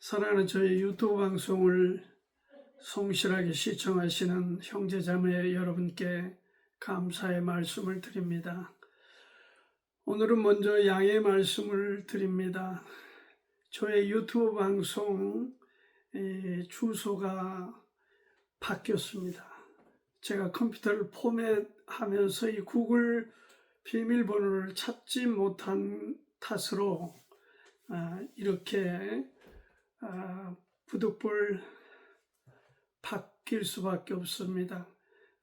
사랑하는 저희 유튜브 방송을 성실하게 시청하시는 형제자매 여러분께 감사의 말씀을 드립니다. 오늘은 먼저 양해 말씀을 드립니다. 저의 유튜브 방송 주소가 바뀌었습니다. 제가 컴퓨터를 포맷하면서 이 구글 비밀번호를 찾지 못한 탓으로 이렇게 부득불 바뀔 수밖에 없습니다.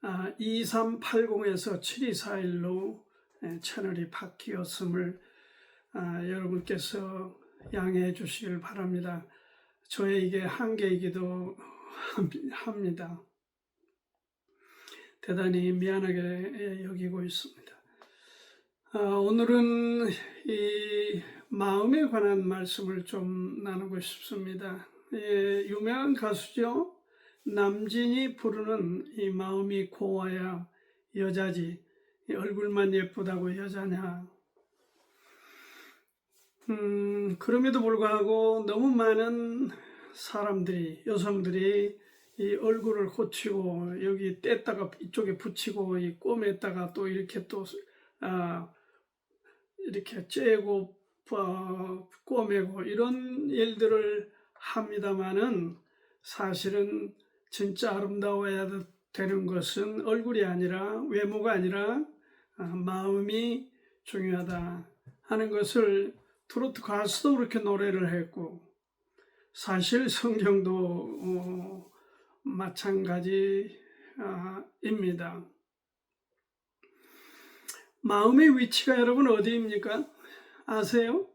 2380에서 7241로 채널이 바뀌었음을 여러분께서 양해해 주시길 바랍니다. 저의 이게 한계이기도 합니다. 대단히 미안하게 여기고 있습니다. 오늘은 이 마음에 관한 말씀을 좀 나누고 싶습니다. 유명한 가수죠. 남진이 부르는 이 마음이 고와야 여자지 얼굴만 예쁘다고 여자냐. 그럼에도 불구하고 너무 많은 사람들이, 여성들이 이 얼굴을 고치고 여기 뗐다가 이쪽에 붙이고 이 꿰맸다가 또 이렇게 또 이렇게 째고 꿰매고 이런 일들을 합니다만은 사실은 진짜 아름다워야 되는 것은 얼굴이 아니라 외모가 아니라 마음이 중요하다 하는 것을 트로트 가수도 그렇게 노래를 했고 사실 성경도 마찬가지입니다. 마음의 위치가 여러분 어디입니까? 아세요?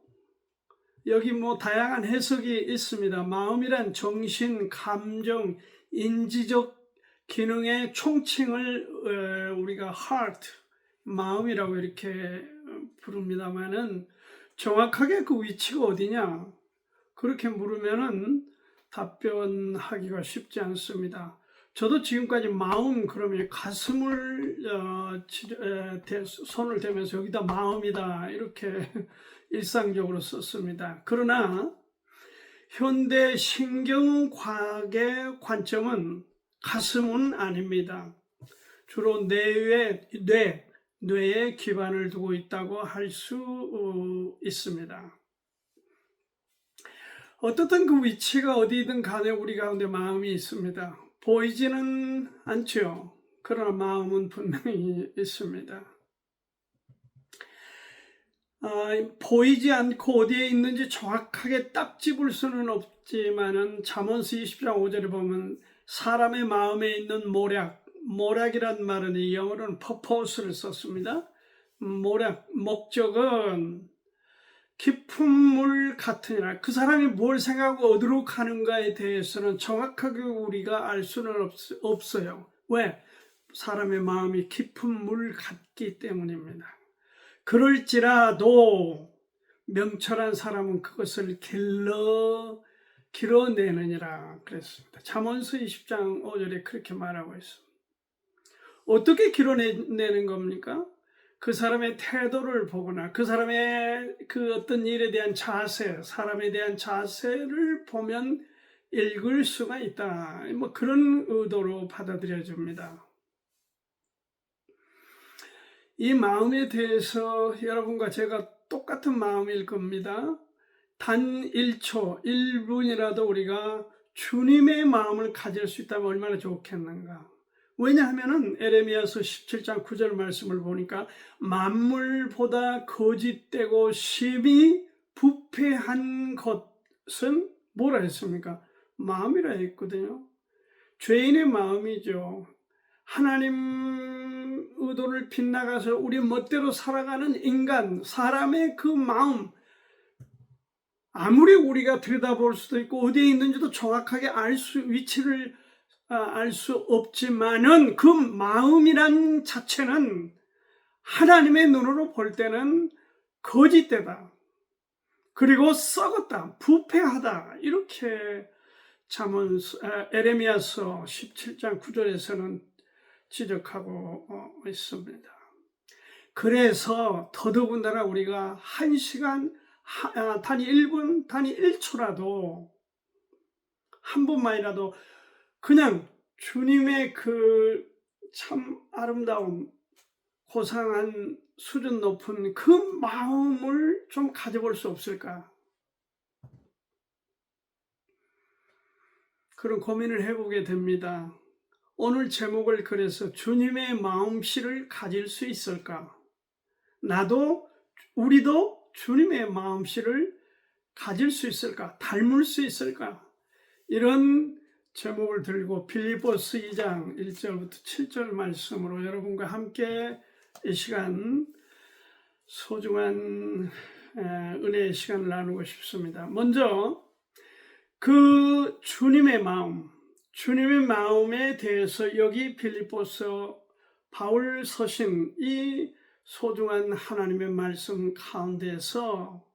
여기 뭐 다양한 해석이 있습니다. 마음이란 정신, 감정, 인지적 기능의 총칭을 우리가 heart, 마음이라고 이렇게 부릅니다만은 정확하게 그 위치가 어디냐? 그렇게 물으면은 답변하기가 쉽지 않습니다. 저도 지금까지 마음 그러면 가슴을 손을 대면서 여기다 마음이다 이렇게 일상적으로 썼습니다. 그러나 현대 신경과학의 관점은 가슴은 아닙니다. 주로 뇌에 기반을 두고 있다고 할 수 있습니다. 어떻든 그 위치가 어디든 간에 우리 가운데 마음이 있습니다. 보이지는 않죠. 그러나 마음은 분명히 있습니다. 보이지 않고 어디에 있는지 정확하게 딱 집을 수는 없지만은 잠언서 20장 5절에 보면 사람의 마음에 있는 모략이란 말은 이 영어로는 purpose를 썼습니다. 목적은 깊은 물 같으니라. 그 사람이 뭘 생각하고 어디로 가는가에 대해서는 정확하게 우리가 알 수는 없어요. 왜? 사람의 마음이 깊은 물 같기 때문입니다. 그럴지라도 명철한 사람은 그것을 길어내느니라 그랬습니다. 잠언서 20장 5절에 그렇게 말하고 있습니다. 어떻게 길어내는 겁니까? 그 사람의 태도를 보거나 그 사람의 그 어떤 일에 대한 자세, 사람에 대한 자세를 보면 읽을 수가 있다. 뭐 그런 의도로 받아들여집니다. 이 마음에 대해서 여러분과 제가 똑같은 마음일 겁니다. 단 1초, 1분이라도 우리가 주님의 마음을 가질 수 있다면 얼마나 좋겠는가. 왜냐하면은 에레미야서 17장 9절 말씀을 보니까 만물보다 거짓되고 심히 부패한 것은 뭐라 했습니까? 마음이라 했거든요. 죄인의 마음이죠. 하나님 의도를 빗나가서 우리 멋대로 살아가는 인간, 사람의 그 마음, 아무리 우리가 들여다볼 수도 있고 어디에 있는지도 정확하게 위치를 알 수 없지만은 그 마음이란 자체는 하나님의 눈으로 볼 때는 거짓되다. 그리고 썩었다. 부패하다. 이렇게 에레미야서 17장 9절에서는 지적하고 있습니다. 그래서 더더군다나 우리가 1시간, 단위 1분, 단위 1초라도 한 번만이라도 그냥 주님의 그 참 아름다운 고상한 수준 높은 그 마음을 좀 가져볼 수 없을까? 그런 고민을 해보게 됩니다. 오늘 제목을 그래서 주님의 마음씨를 가질 수 있을까? 우리도 주님의 마음씨를 가질 수 있을까? 닮을 수 있을까? 이런 제목을 들고 빌립보서 2장 1절부터 7절 말씀으로 여러분과 함께 이 시간 소중한 은혜의 시간을 나누고 싶습니다. 먼저 그 주님의 마음에 대해서 여기 빌립보서 바울 서신 이 소중한 하나님의 말씀 가운데서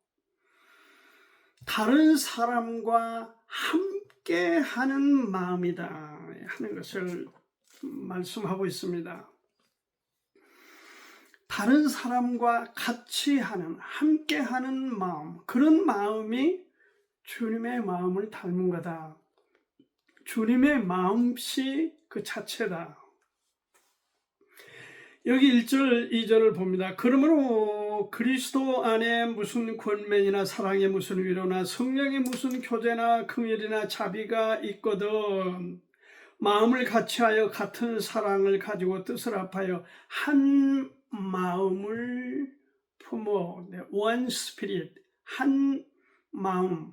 다른 사람과 함께 하는 마음이다 하는 것을 말씀하고 있습니다. 다른 사람과 같이 하는, 함께 하는 마음, 그런 마음이 주님의 마음을 닮은 거다. 주님의 마음씨 그 자체다. 여기 1절, 2절을 봅니다. 그러므로 그리스도 안에 무슨 권면이나 사랑에 무슨 위로나 성령에 무슨 교제나 긍휼이나 자비가 있거든 마음을 같이하여 같은 사랑을 가지고 뜻을 합하여 한 마음을 품어. One spirit, 한 마음,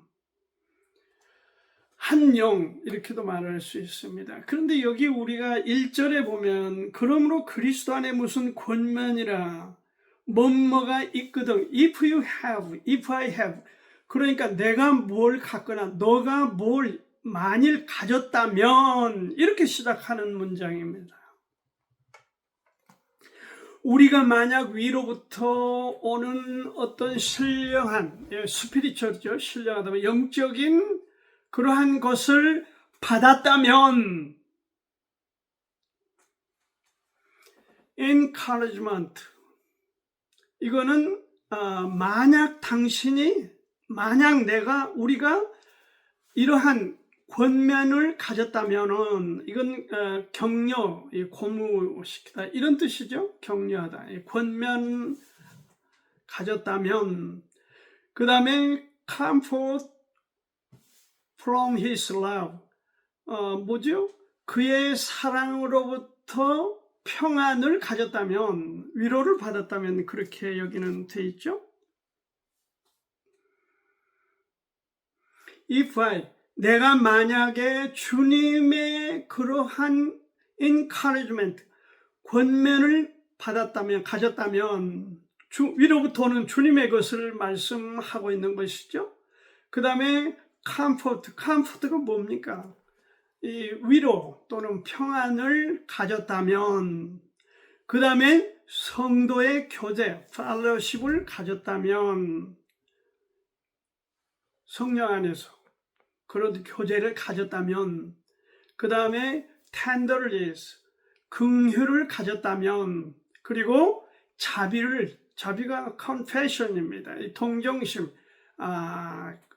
한 영, 이렇게도 말할 수 있습니다. 그런데 여기 우리가 1절에 보면 그러므로 그리스도 안에 무슨 권면이라 뭐뭐가 있거든. If you have, if I have. 그러니까 내가 뭘 갖거나 너가 뭘 만일 가졌다면 이렇게 시작하는 문장입니다. 우리가 만약 위로부터 오는 어떤 신령한, 스피리추얼이죠. 신령하다면 영적인 그러한 것을 받았다면 encouragement, 이거는 만약 우리가 이러한 권면을 가졌다면은 이건 격려, 고무시키다 이런 뜻이죠. 격려하다, 권면 가졌다면. 그 다음에 comfort from his love, 뭐죠? 그의 사랑으로부터 평안을 가졌다면, 위로를 받았다면 그렇게 여기는 돼 있죠. If 내가 만약에 주님의 그러한 encouragement, 권면을 가졌다면, 위로부터 오는 주님의 것을 말씀하고 있는 것이죠. 그 다음에 comfort가 뭡니까? 이 위로 또는 평안을 가졌다면, 그 다음에 성도의 교제, fellowship을 가졌다면, 성령 안에서 그런 교제를 가졌다면, 그 다음에 tenderness, 긍휼을 가졌다면, 그리고 자비가 compassion입니다.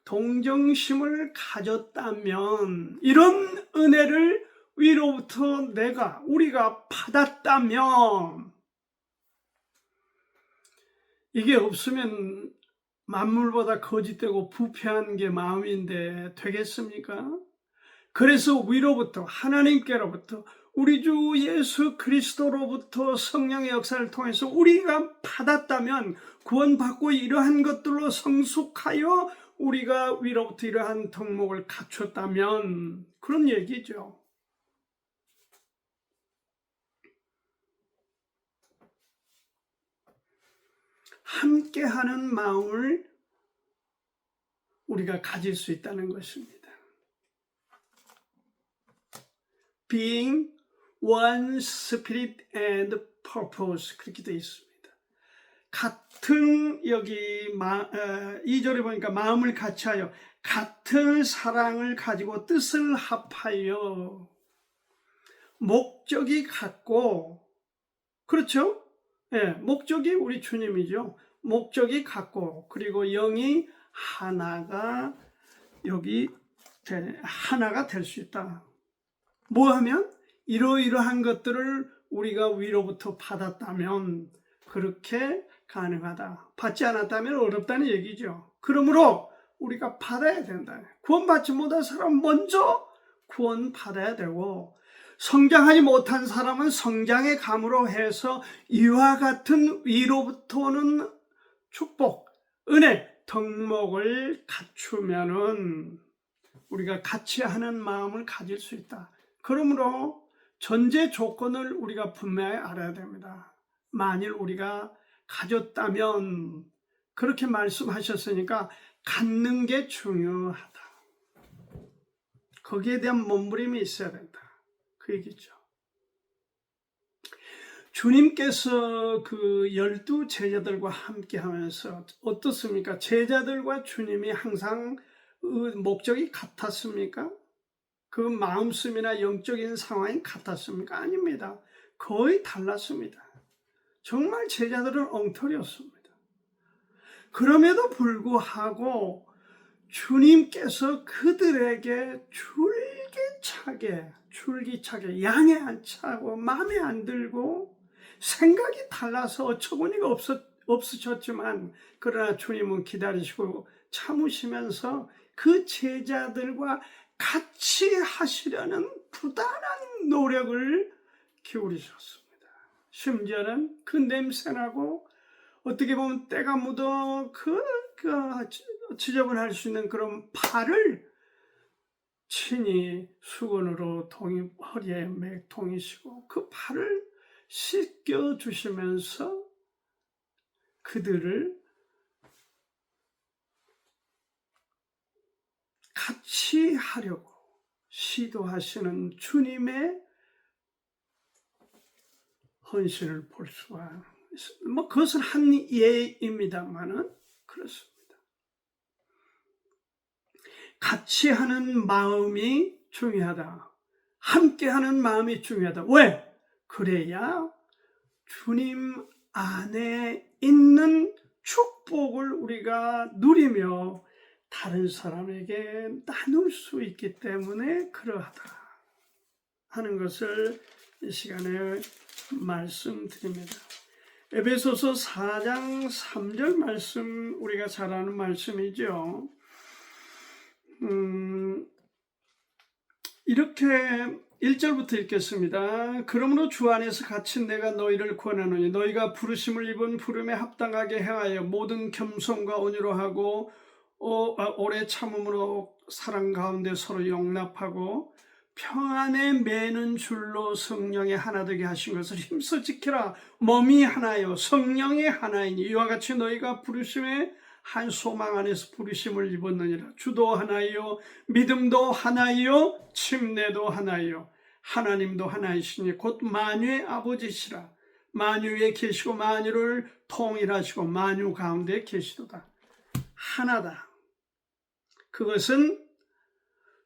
동정심을 가졌다면, 이런 은혜를 위로부터 우리가 받았다면, 이게 없으면 만물보다 거짓되고 부패한 게 마음인데 되겠습니까? 그래서 위로부터, 하나님께로부터, 우리 주 예수 그리스도로부터 성령의 역사를 통해서 우리가 받았다면, 구원받고 이러한 것들로 성숙하여 우리가 위로부터 이러한 덕목을 갖췄다면, 그런 얘기죠. 함께하는 마음을 우리가 가질 수 있다는 것입니다. Being one spirit and purpose, 그렇게 되어 있습니다. 같은, 여기 2절에 보니까 마음을 같이하여 같은 사랑을 가지고 뜻을 합하여, 목적이 같고, 그렇죠? 목적이 우리 주님이죠. 목적이 같고, 그리고 영이 하나가 여기 하나가 될 수 있다. 뭐 하면? 이러이러한 것들을 우리가 위로부터 받았다면 그렇게 가능하다. 받지 않았다면 어렵다는 얘기죠. 그러므로 우리가 받아야 된다. 구원받지 못한 사람 먼저 구원받아야 되고, 성장하지 못한 사람은 성장의 감으로 해서 이와 같은 위로부터 오는 축복, 은혜, 덕목을 갖추면은 우리가 같이 하는 마음을 가질 수 있다. 그러므로 전제 조건을 우리가 분명히 알아야 됩니다. 만일 우리가 가졌다면, 그렇게 말씀하셨으니까 갖는 게 중요하다. 거기에 대한 몸부림이 있어야 된다. 그 얘기죠. 주님께서 그 12 제자들과 함께 하면서 어떻습니까? 제자들과 주님이 항상 목적이 같았습니까? 그 마음씀이나 영적인 상황이 같았습니까? 아닙니다. 거의 달랐습니다. 정말 제자들은 엉터리였습니다. 그럼에도 불구하고 주님께서 그들에게 줄기차게 양에 안 차고 마음에 안 들고 생각이 달라서 어처구니가 없으셨지만, 그러나 주님은 기다리시고 참으시면서 그 제자들과 같이 하시려는 부단한 노력을 기울이셨습니다. 심지어는 그 냄새나고 어떻게 보면 때가 묻어 지저분할 수 있는 그런 팔을 친히 수건으로 허리에 동이시고 그 팔을 씻겨 주시면서 그들을 같이 하려고 시도하시는 주님의 헌신을 볼 수가, 그것은 한 예입니다만은 그렇습니다. 같이 하는 마음이 중요하다. 함께 하는 마음이 중요하다. 왜? 그래야 주님 안에 있는 축복을 우리가 누리며 다른 사람에게 나눌 수 있기 때문에 그러하다 하는 것을 이 시간에 말씀드립니다. 에베소서 4장 3절 말씀, 우리가 잘 아는 말씀이죠. 이렇게 1절부터 읽겠습니다. 그러므로 주 안에서 갇힌 내가 너희를 권하노니 너희가 부르심을 입은 부름에 합당하게 행하여 모든 겸손과 온유로 하고 오래 참음으로 사랑 가운데 서로 용납하고 평안에 매는 줄로 성령의 하나 되게 하신 것을 힘써 지키라. 몸이 하나요 성령이 하나이니 이와 같이 너희가 부르심에 한 소망 안에서 부르심을 입었느니라. 주도 하나이요 믿음도 하나이요 침례도 하나이요 하나님도 하나이시니 곧 만유의 아버지시라. 만유에 계시고 만유를 통일하시고 만유 가운데 계시도다. 하나다. 그것은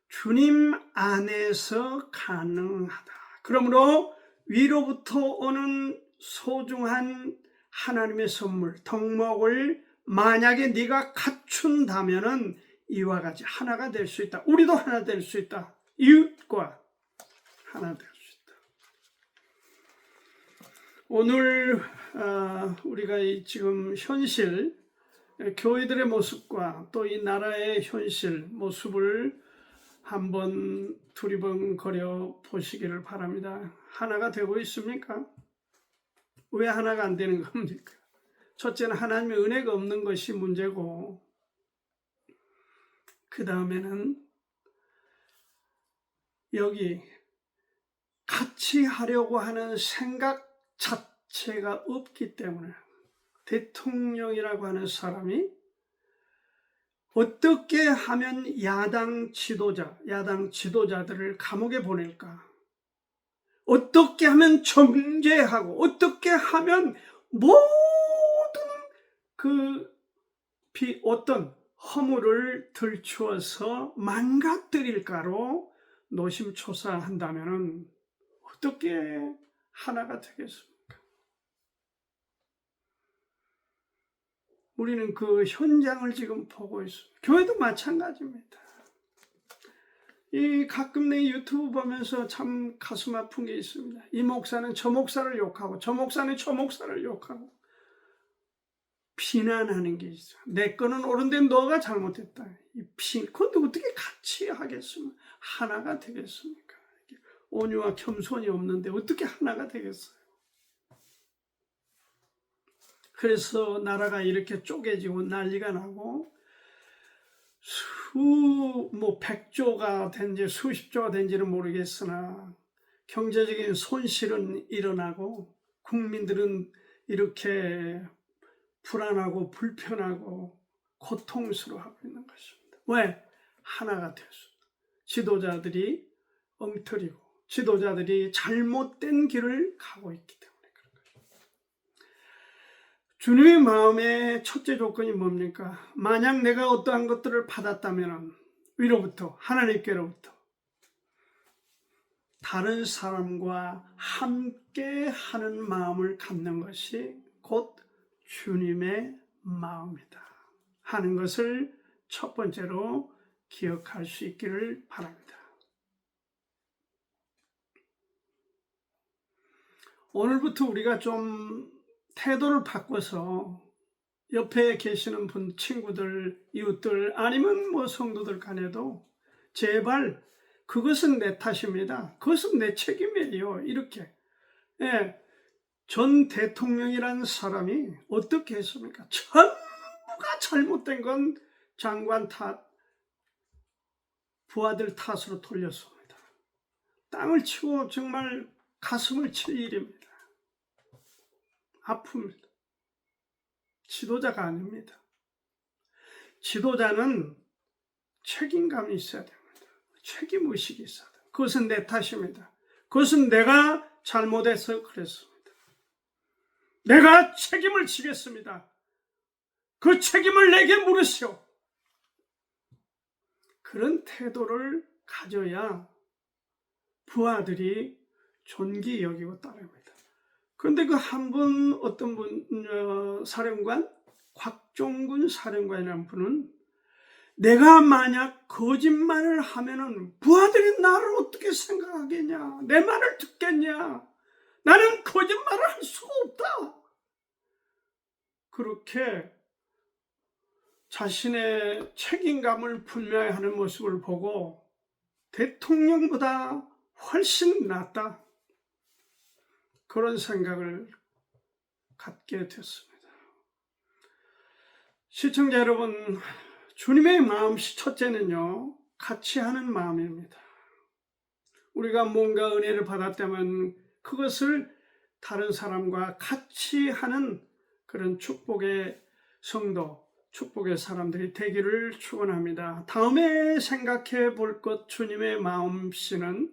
주님 안에서 가능하다. 그러므로 위로부터 오는 소중한 하나님의 선물, 덕목을 만약에 네가 갖춘다면은 이와 같이 하나가 될 수 있다. 우리도 하나 될 수 있다. 이웃과 하나 될 수 있다. 오늘 우리가 지금 현실, 교회들의 모습과 또 이 나라의 현실 모습을 한번 두리번거려 보시기를 바랍니다. 하나가 되고 있습니까? 왜 하나가 안 되는 겁니까? 첫째는 하나님의 은혜가 없는 것이 문제고, 그 다음에는 여기 같이 하려고 하는 생각 자체가 없기 때문에 대통령이라고 하는 사람이 어떻게 하면 야당 지도자들을 감옥에 보낼까? 어떻게 하면 정죄하고 어떻게 하면 모든 어떤 허물을 들추어서 망가뜨릴까로 노심초사한다면 어떻게 하나가 되겠습니까? 우리는 그 현장을 지금 보고 있습니다. 교회도 마찬가지입니다. 이 가끔 내 유튜브 보면서 참 가슴 아픈 게 있습니다. 이 목사는 저 목사를 욕하고 저 목사는 저 목사를 욕하고 비난하는 게 있어. 내 거는 옳은데 너가 잘못했다. 그런데 어떻게 같이 하겠습니까? 하나가 되겠습니까? 온유와 겸손이 없는데 어떻게 하나가 되겠어요? 그래서 나라가 이렇게 쪼개지고 난리가 나고 뭐 100조가 된지 수십 조가 된지는 모르겠으나 경제적인 손실은 일어나고 국민들은 이렇게 불안하고 불편하고 고통스러워하고 있는 것입니다. 왜? 하나가 됐어. 지도자들이 엉터리고 지도자들이 잘못된 길을 가고 있기 때문에 그런 것입니다. 주님의 마음의 첫째 조건이 뭡니까? 만약 내가 어떠한 것들을 받았다면 위로부터 하나님께로부터 다른 사람과 함께 하는 마음을 갖는 것이 곧 주님의 마음이다 하는 것을 첫 번째로 기억할 수 있기를 바랍니다. 오늘부터 우리가 좀 태도를 바꿔서 옆에 계시는 분, 친구들, 이웃들 아니면 뭐 성도들 간에도 제발 그것은 내 탓입니다. 그것은 내 책임이에요. 이렇게. 전 대통령이라는 사람이 어떻게 했습니까? 전부가 잘못된 건 장관 탓, 부하들 탓으로 돌렸습니다. 땅을 치고 정말 가슴을 칠 일입니다. 아픕니다. 지도자가 아닙니다. 지도자는 책임감이 있어야 됩니다. 책임의식이 있어야 됩니다. 그것은 내 탓입니다. 그것은 내가 잘못해서 그랬습니다. 내가 책임을 지겠습니다. 그 책임을 내게 물으시오. 그런 태도를 가져야 부하들이 존귀 여기고 따릅니다. 그런데 그 한 분, 어떤 분, 사령관, 곽종근 사령관이라는 분은 내가 만약 거짓말을 하면은 부하들이 나를 어떻게 생각하겠냐? 내 말을 듣겠냐? 나는 거짓말을 할 수가 없다. 그렇게 자신의 책임감을 분명히 하는 모습을 보고 대통령보다 훨씬 낫다. 그런 생각을 갖게 됐습니다. 시청자 여러분, 주님의 마음 첫째는요, 같이 하는 마음입니다. 우리가 뭔가 은혜를 받았다면 그것을 다른 사람과 같이 하는 그런 축복의 성도, 축복의 사람들이 되기를 축원합니다. 다음에 생각해 볼 것, 주님의 마음씨는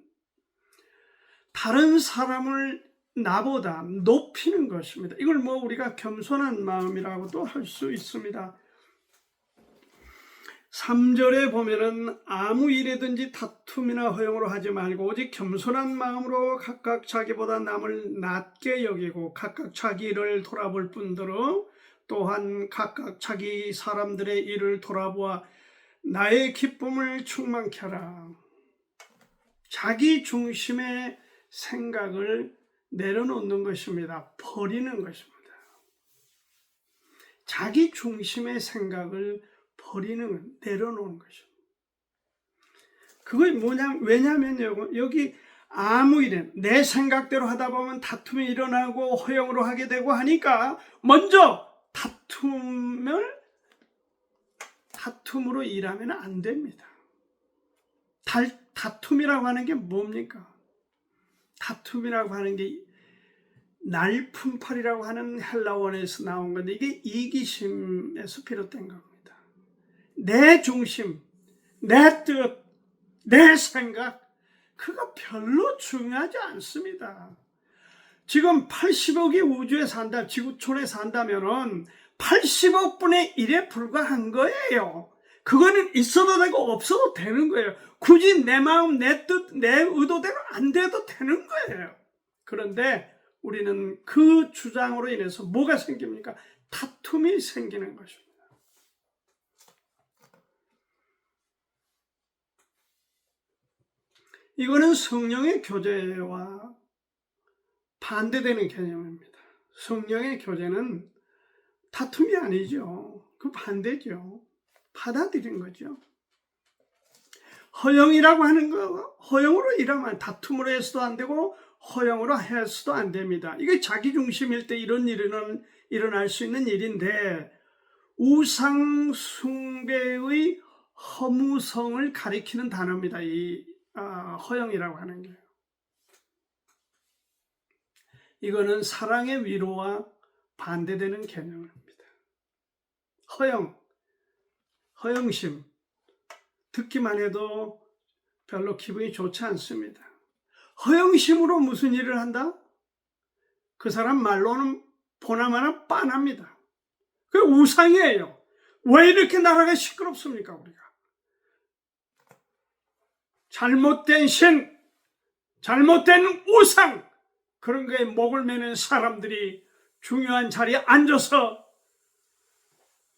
다른 사람을 나보다 높이는 것입니다. 이걸 뭐 우리가 겸손한 마음이라고도 할 수 있습니다. 3절에 보면은 아무 일이든지 다툼이나 허용으로 하지 말고 오직 겸손한 마음으로 각각 자기보다 남을 낮게 여기고 각각 자기 일을 돌아볼 뿐더러 또한 각각 자기 사람들의 일을 돌아보아 나의 기쁨을 충만케 하라. 자기 중심의 생각을 내려놓는 것입니다. 버리는 것입니다. 자기 중심의 생각을 내려놓는 것입니다. 그게 왜냐면요, 여기 아무 일은 내 생각대로 하다 보면 다툼이 일어나고 허용으로 하게 되고 하니까 먼저 다툼으로 일하면 안 됩니다. 다툼이라고 하는 게 뭡니까? 다툼이라고 하는 게 날품팔이라고 하는 헬라어에서 나온 건데 이게 이기심에서 비롯된 겁니다. 내 중심, 내 뜻, 내 생각, 그거 별로 중요하지 않습니다. 지금 80억이 우주에 산다, 지구촌에 산다면은 80억 분의 1에 불과한 거예요. 그거는 있어도 되고 없어도 되는 거예요. 굳이 내 마음, 내 뜻, 내 의도대로 안 돼도 되는 거예요. 그런데 우리는 그 주장으로 인해서 뭐가 생깁니까? 다툼이 생기는 것입니다. 이거는 성령의 교제와 반대되는 개념입니다. 성령의 교제는 다툼이 아니죠. 그 반대죠. 받아들이는 거죠. 허영이라고 하는 거, 허영으로 일하면 다툼으로 해서도 안 되고 허영으로 해서도 안 됩니다. 이게 자기 중심일 때 이런 일은 일어날 수 있는 일인데, 우상 숭배의 허무성을 가리키는 단어입니다. 이 허영이라고 하는 게. 이거는 사랑의 위로와 반대되는 개념입니다. 허영심. 듣기만 해도 별로 기분이 좋지 않습니다. 허영심으로 무슨 일을 한다? 그 사람 말로는 보나마나 빤합니다. 그 우상이에요. 왜 이렇게 나라가 시끄럽습니까, 우리가? 잘못된 신, 잘못된 우상, 그런 거에 목을 매는 사람들이 중요한 자리에 앉아서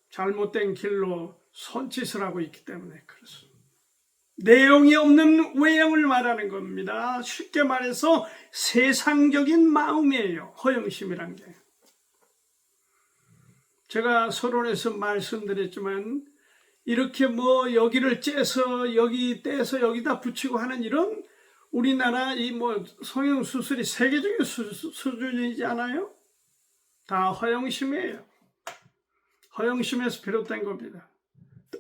잘못된 길로 손짓을 하고 있기 때문에 그렇습니다. 내용이 없는 외형을 말하는 겁니다. 쉽게 말해서 세상적인 마음이에요. 허영심이란 게. 제가 서론에서 말씀드렸지만 이렇게 뭐 여기를 째서 여기 떼서 여기다 붙이고 하는 이런 우리나라 이 뭐 성형수술이 세계적인 수준이지 않아요? 다 허영심이에요. 허영심에서 비롯된 겁니다.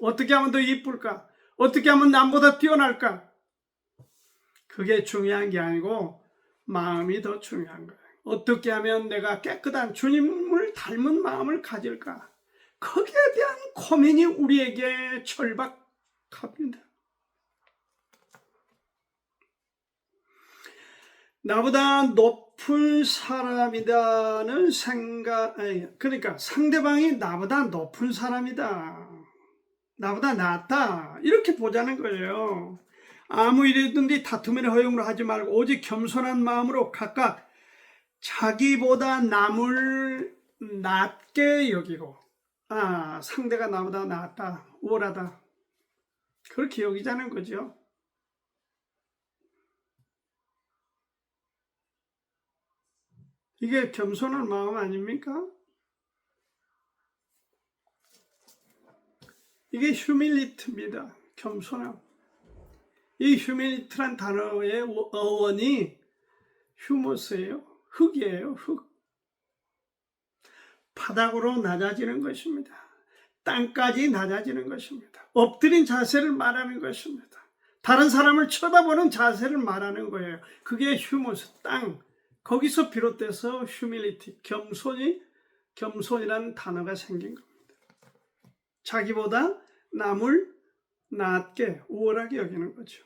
어떻게 하면 더 이쁠까? 어떻게 하면 남보다 뛰어날까? 그게 중요한 게 아니고 마음이 더 중요한 거예요. 어떻게 하면 내가 깨끗한 주님을 닮은 마음을 가질까? 거기에 대한 고민이 우리에게 절박합니다. 나보다 높은 사람이다는 생각, 그러니까 상대방이 나보다 높은 사람이다, 나보다 낫다, 이렇게 보자는 거예요. 아무 일이든지 다툼이나 허용으로 하지 말고 오직 겸손한 마음으로 각각 자기보다 남을 낮게 여기고, 상대가 나보다 낫다, 우월하다, 그렇게 여기자는 거죠. 이게 겸손한 마음 아닙니까? 이게 휴밀리티입니다. 겸손함. 이 휴밀리티란 단어의 어원이 휴머스예요. 흙이에요. 흙. 바닥으로 낮아지는 것입니다. 땅까지 낮아지는 것입니다. 엎드린 자세를 말하는 것입니다. 다른 사람을 쳐다보는 자세를 말하는 거예요. 그게 휴머스, 땅. 거기서 비롯돼서 휴밀리티, 겸손이라는 단어가 생긴 겁니다. 자기보다 남을 낮게, 우월하게 여기는 거죠.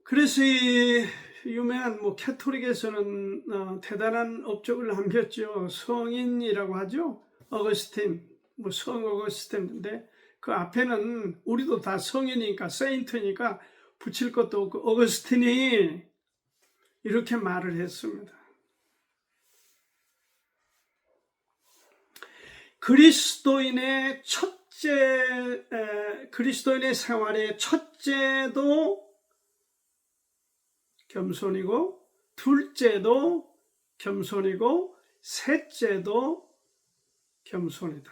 그래서 이 유명한 캐톨릭에서는 대단한 업적을 남겼죠. 성인이라고 하죠. 어거스틴, 성 어거스틴인데 그 앞에는 우리도 다 성인이니까, 세인트니까 붙일 것도 없고, 어거스틴이 이렇게 말을 했습니다. 그리스도인의 생활의 첫째도 겸손이고, 둘째도 겸손이고, 셋째도 겸손이다.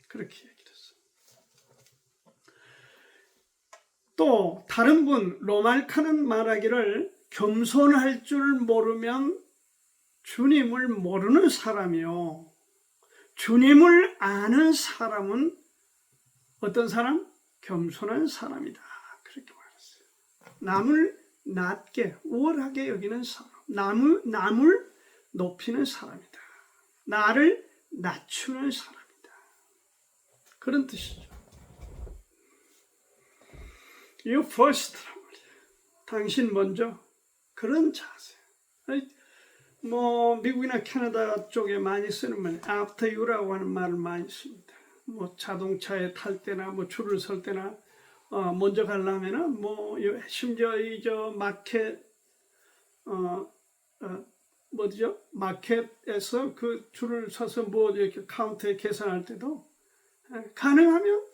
그렇게 얘기했어요. 또 다른 분 로말카는 말하기를 겸손할 줄 모르면 주님을 모르는 사람이요, 주님을 아는 사람은 어떤 사람? 겸손한 사람이다. 그렇게 말했어요. 남을 낮게, 우월하게 여기는 사람, 남을 높이는 사람이다. 나를 낮추는 사람이다. 그런 뜻이죠. You first. 당신 먼저. 그런 자세. 미국이나 캐나다 쪽에 많이 쓰는 말, after you라고 하는 말을 많이 씁니다. 자동차에 탈 때나, 줄을 설 때나, 먼저 가려면은, 심지어 마켓, 마켓에서 그 줄을 서서 이렇게 카운터에 계산할 때도, 가능하면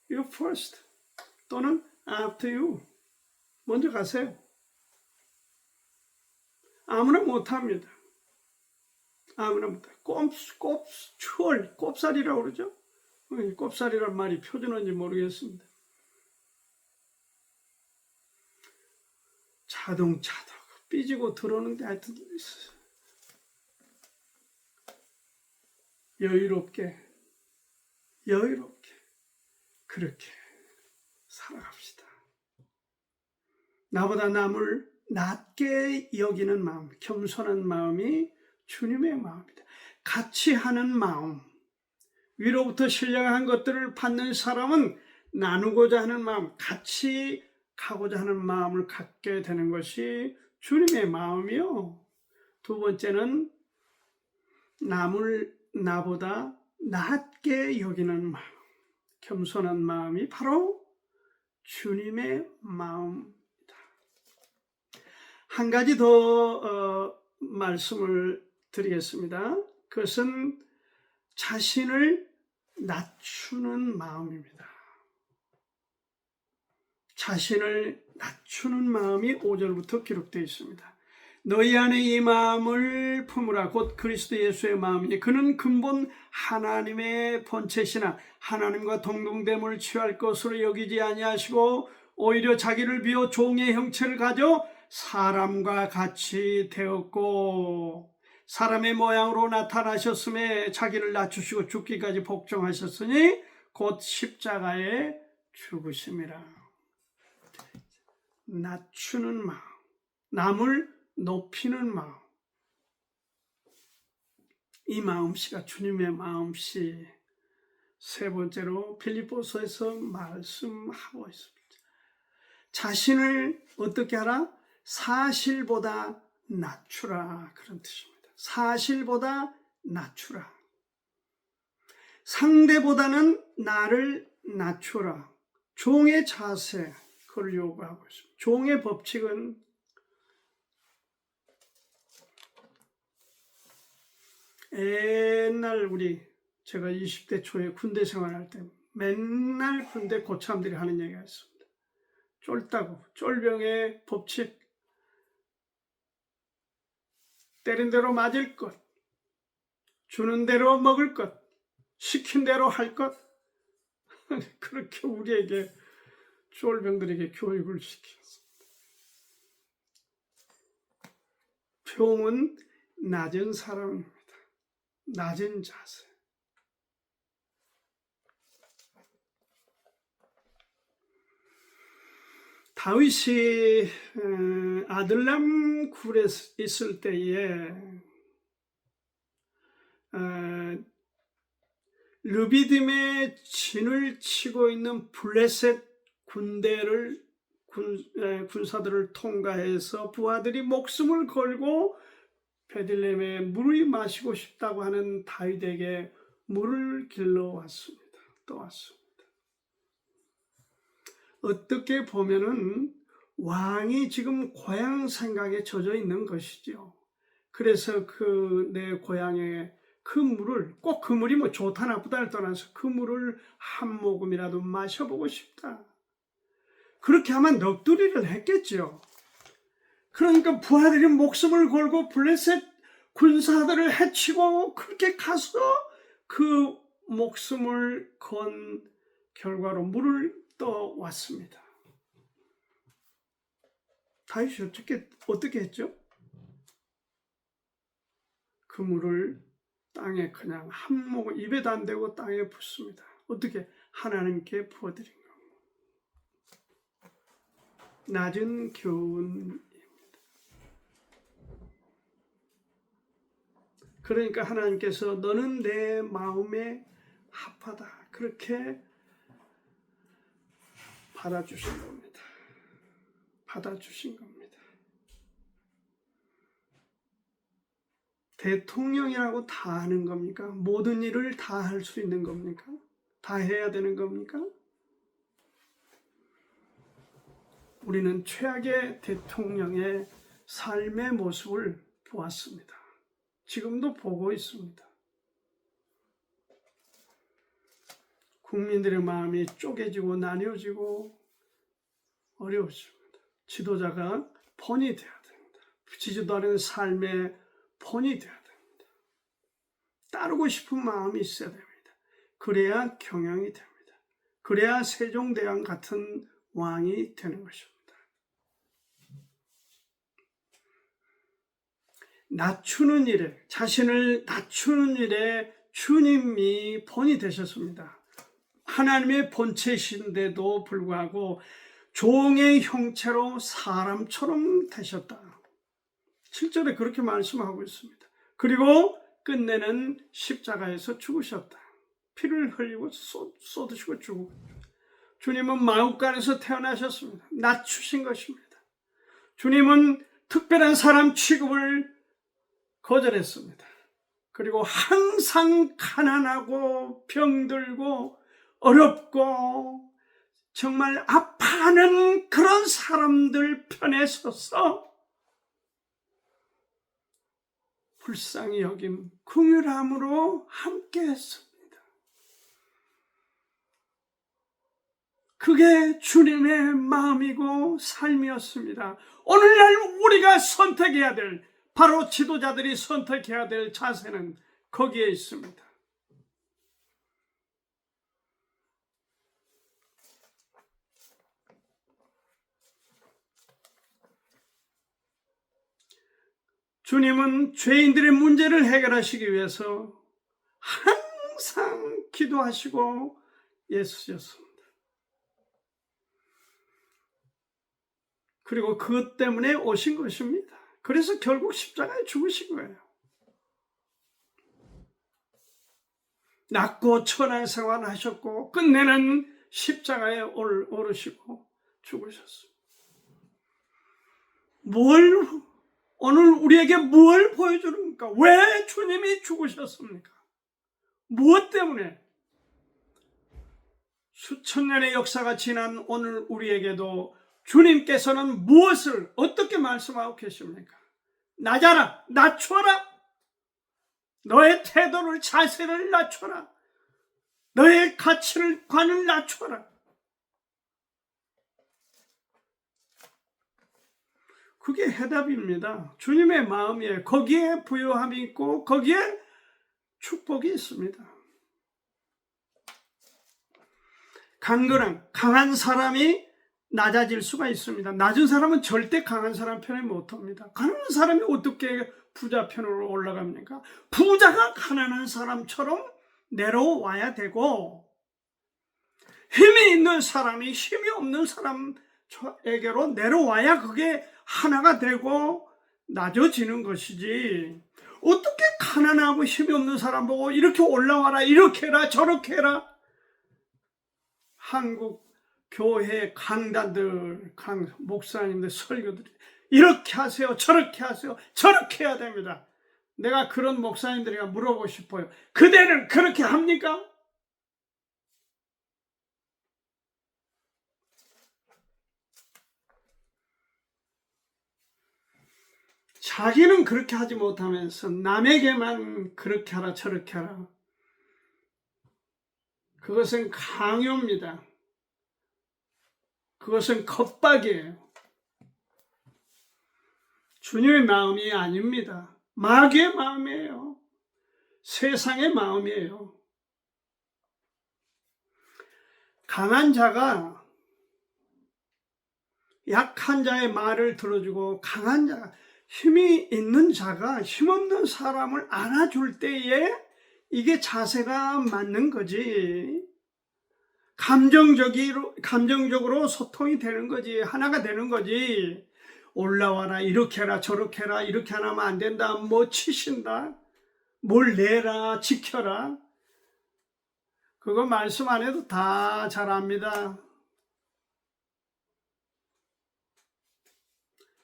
You first 또는 after you. 먼저 가세요. 아무나 못합니다. 아무나 못해. 꼽살이라고 그러죠? 꼽살이란 말이 표준어인지 모르겠습니다. 자동차도 삐지고 들어오는데 하여튼 여유롭게 그렇게 살아갑시다. 나보다 남을 낮게 여기는 마음, 겸손한 마음이 주님의 마음이다. 같이 하는 마음, 위로부터 신령한 것들을 받는 사람은 나누고자 하는 마음, 같이 가고자 하는 마음을 갖게 되는 것이 주님의 마음이요. 두 번째는 남을 나보다 낮게 여기는 마음, 겸손한 마음이 바로 주님의 마음이다. 한 가지 더 말씀을 드리겠습니다. 그것은 자신을 낮추는 마음입니다. 자신을 낮추는 마음이 5절부터 기록되어 있습니다. 너희 안에 이 마음을 품으라. 곧 그리스도 예수의 마음이니 그는 근본 하나님의 본체시나 하나님과 동등됨을 취할 것으로 여기지 아니하시고 오히려 자기를 비워 종의 형체를 가져 사람과 같이 되었고 사람의 모양으로 나타나셨음에 자기를 낮추시고 죽기까지 복종하셨으니 곧 십자가에 죽으심이라. 낮추는 마음, 남을 높이는 마음, 이 마음씨가 주님의 마음씨. 세 번째로 빌립보서에서 말씀하고 있습니다. 자신을 어떻게 하라? 사실보다 낮추라, 그런 뜻입니다. 사실보다 낮추라. 상대보다는 나를 낮추라. 종의 자세, 그걸 요구하고 있습니다. 종의 법칙은 옛날 제가 20대 초에 군대 생활할 때 맨날 군대 고참들이 하는 얘기가 있습니다. 쫄다고, 쫄병의 법칙, 때린 대로 맞을 것, 주는 대로 먹을 것, 시킨 대로 할 것. 그렇게 우리에게 쫄병들에게 교육을 시켰습니다. 종은 낮은 사람입니다. 낮은 자세. 다윗이 아들람 굴에 있을 때에 르비딤의 진을 치고 있는 블레셋 군사들을 통과해서 부하들이 목숨을 걸고 베들레헴에 물을 마시고 싶다고 하는 다윗에게 물을 길러 왔습니다. 떠왔습니다. 어떻게 보면은 왕이 지금 고향 생각에 젖어 있는 것이죠. 그래서 내 고향에 그 물을, 꼭 그 물이 뭐 좋다 나쁘다를 떠나서 그 물을 한 모금이라도 마셔보고 싶다. 그렇게 하면 넋두리를 했겠죠. 그러니까 부하들이 목숨을 걸고 블레셋 군사들을 해치고 그렇게 가서 그 목숨을 건 결과로 물을 떠왔습니다. 다윗이 어떻게 했죠? 그 물을 땅에 그냥 한 모금 입에도 안 대고 땅에 붓습니다. 어떻게? 하나님께 부어드린 겁니다. 낮은 교훈입니다. 그러니까 하나님께서 너는 내 마음에 합하다, 그렇게 받아주신 겁니다. 받아주신 겁니다. 대통령이라고 다 하는 겁니까? 모든 일을 다 할 수 있는 겁니까? 다 해야 되는 겁니까? 우리는 최악의 대통령의 삶의 모습을 보았습니다. 지금도 보고 있습니다. 국민들의 마음이 쪼개지고 나뉘어지고 어려워집니다. 지도자가 본이 되어야 됩니다. 지지도하는 삶의 본이 되어야 됩니다. 따르고 싶은 마음이 있어야 됩니다. 그래야 경영이 됩니다. 그래야 세종대왕 같은 왕이 되는 것입니다. 낮추는 일에, 자신을 낮추는 일에 주님이 본이 되셨습니다. 하나님의 본체이신데도 불구하고 종의 형체로 사람처럼 되셨다. 7절에 그렇게 말씀하고 있습니다. 그리고 끝내는 십자가에서 죽으셨다. 피를 흘리고 쏟으시고 죽고. 주님은 마구간에서 태어나셨습니다. 낮추신 것입니다. 주님은 특별한 사람 취급을 거절했습니다. 그리고 항상 가난하고 병들고 어렵고 정말 아파하는 그런 사람들 편에 서서 불쌍히 여김, 긍휼함으로 함께 했습니다. 그게 주님의 마음이고 삶이었습니다. 오늘날 우리가 선택해야 될, 바로 지도자들이 선택해야 될 자세는 거기에 있습니다. 주님은 죄인들의 문제를 해결하시기 위해서 항상 기도하시고 애쓰셨습니다. 그리고 그것 때문에 오신 것입니다. 그래서 결국 십자가에 죽으신 거예요. 낮고 천한 생활을 하셨고 끝내는 십자가에 오르시고 죽으셨습니다. 오늘 우리에게 뭘 보여주는 겁니까? 왜 주님이 죽으셨습니까? 무엇 때문에? 수천 년의 역사가 지난 오늘 우리에게도 주님께서는 무엇을 어떻게 말씀하고 계십니까? 낮아라, 낮춰라. 너의 태도를, 자세를 낮춰라. 너의 가치관을 낮춰라. 그게 해답입니다. 주님의 마음이에요. 거기에 부요함이 있고 거기에 축복이 있습니다. 강한 사람이 낮아질 수가 있습니다. 낮은 사람은 절대 강한 사람 편에 못합니다. 가난한 사람이 어떻게 부자 편으로 올라갑니까? 부자가 가난한 사람처럼 내려와야 되고, 힘이 있는 사람이 힘이 없는 사람에게로 내려와야 그게 하나가 되고 낮아지는 것이지, 어떻게 가난하고 힘이 없는 사람 보고 이렇게 올라와라, 이렇게 해라, 저렇게 해라. 한국 교회 강단들, 목사님들, 설교들이 이렇게 하세요, 저렇게 하세요, 저렇게 해야 됩니다. 내가 그런 목사님들에게 물어보고 싶어요. 그대는 그렇게 합니까? 자기는 그렇게 하지 못하면서 남에게만 그렇게 하라, 저렇게 하라. 그것은 강요입니다. 그것은 겁박이에요. 주님의 마음이 아닙니다. 마귀의 마음이에요. 세상의 마음이에요. 강한 자가 약한 자의 말을 들어주고, 강한 자, 힘이 있는 자가 힘없는 사람을 안아줄 때에 이게 자세가 맞는 거지. 감정적으로 소통이 되는 거지. 하나가 되는 거지. 올라와라, 이렇게 해라, 저렇게 해라, 이렇게 안 하면 안 된다, 뭐 치신다, 뭘 내라, 지켜라. 그거 말씀 안 해도 다 잘 압니다.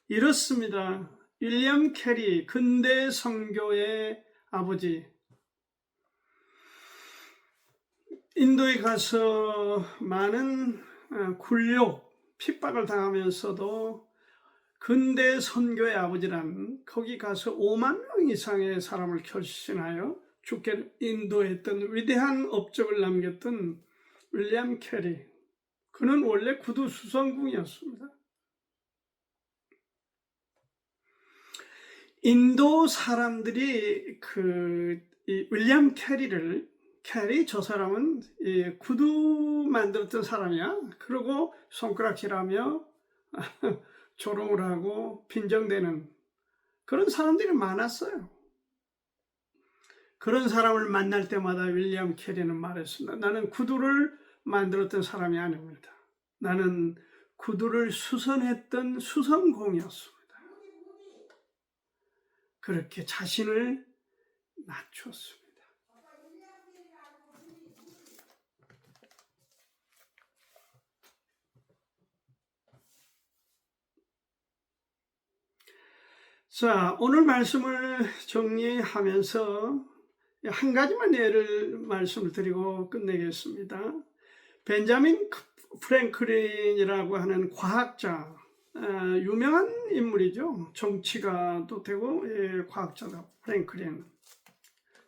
이렇습니다. 윌리엄 캐리, 근대 선교의 아버지. 인도에 가서 많은 굴욕, 핍박을 당하면서도 근대 선교의 아버지란, 거기 가서 5만 명 이상의 사람을 결신하여 죽게 인도했던 위대한 업적을 남겼던 윌리엄 캐리. 그는 원래 구두 수선궁이었습니다. 인도 사람들이 이 윌리엄 캐리 저 사람은 구두 만들었던 사람이야. 그리고 손가락질하며 조롱을 하고 빈정대는 그런 사람들이 많았어요. 그런 사람을 만날 때마다 윌리엄 캐리는 말했습니다. 나는 구두를 만들었던 사람이 아닙니다. 나는 구두를 수선했던 수선공이었습니다. 그렇게 자신을 낮췄습니다. 자, 오늘 말씀을 정리하면서 한 가지만 말씀을 드리고 끝내겠습니다. 벤자민 프랭클린이라고 하는 과학자, 유명한 인물이죠. 정치가도 되고 과학자다. 프랭클린.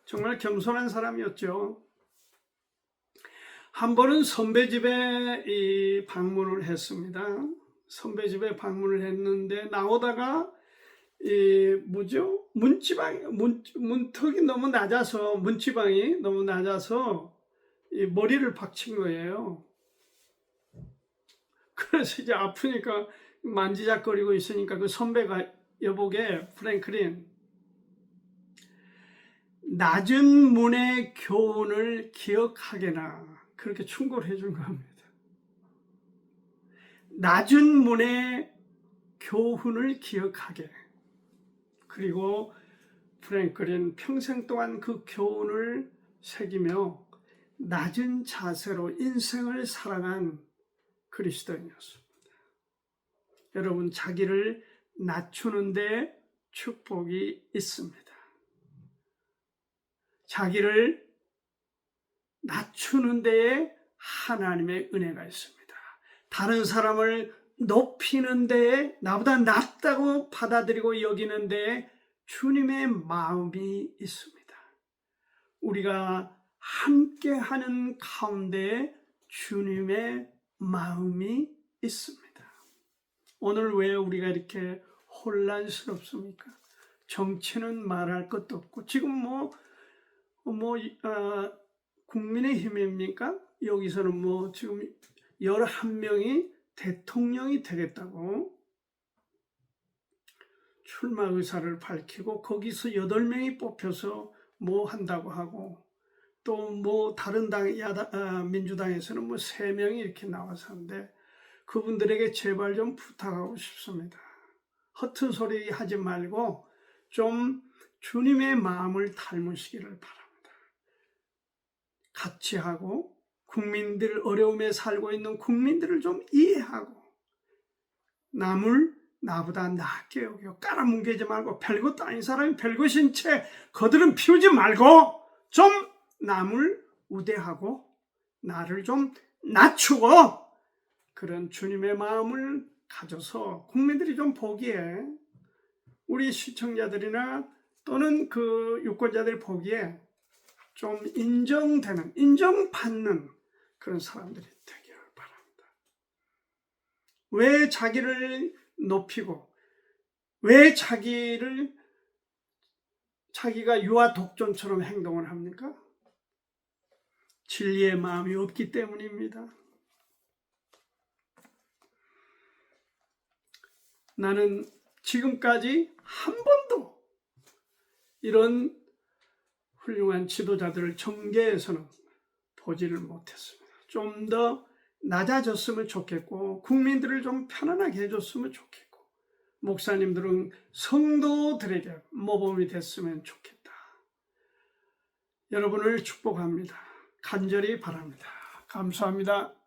정말 겸손한 사람이었죠. 한 번은 선배 집에 방문을 했습니다. 선배 집에 방문을 했는데 나오다가 문턱이 너무 낮아서, 문지방이 너무 낮아서 머리를 박친 거예요. 그래서 이제 아프니까 만지작거리고 있으니까 그 선배가 여보게, 프랭클린, 낮은 문의 교훈을 기억하게나, 그렇게 충고를 해준 겁니다. 낮은 문의 교훈을 기억하게. 그리고 프랭클린 평생 동안 그 교훈을 새기며 낮은 자세로 인생을 살아간 그리스도인이었습니다. 여러분, 자기를 낮추는 데 축복이 있습니다. 자기를 낮추는 데에 하나님의 은혜가 있습니다. 다른 사람을 높이는 데에, 나보다 낫다고 받아들이고 여기는 데에 주님의 마음이 있습니다. 우리가 함께하는 가운데 주님의 마음이 있습니다. 오늘 왜 우리가 이렇게 혼란스럽습니까? 정치는 말할 것도 없고, 지금 국민의힘입니까? 여기서는 지금 11명이 대통령이 되겠다고 출마 의사를 밝히고, 거기서 8명이 뽑혀서 한다고 하고, 또 다른 민주당에서는 3명이 이렇게 나와서 하는데, 그분들에게 제발 좀 부탁하고 싶습니다. 허튼 소리 하지 말고 좀 주님의 마음을 닮으시기를 바랍니다. 같이 하고, 국민들, 어려움에 살고 있는 국민들을 좀 이해하고, 남을 나보다 낫게 여기고 깔아뭉개지 말고, 별것도 아닌 사람이 별것인 채 거들은 피우지 말고 좀 남을 우대하고 나를 좀 낮추고, 그런 주님의 마음을 가져서 국민들이 좀 보기에, 우리 시청자들이나 또는 그 유권자들이 보기에 좀 인정받는 그런 사람들이 되기를 바랍니다. 왜 자기를 높이고, 왜 자기가 유아 독존처럼 행동을 합니까? 진리의 마음이 없기 때문입니다. 나는 지금까지 한 번도 이런 훌륭한 지도자들을 정계에서는 보지를 못했습니다. 좀 더 낮아졌으면 좋겠고, 국민들을 좀 편안하게 해줬으면 좋겠고, 목사님들은 성도들에게 모범이 됐으면 좋겠다. 여러분을 축복합니다. 간절히 바랍니다. 감사합니다.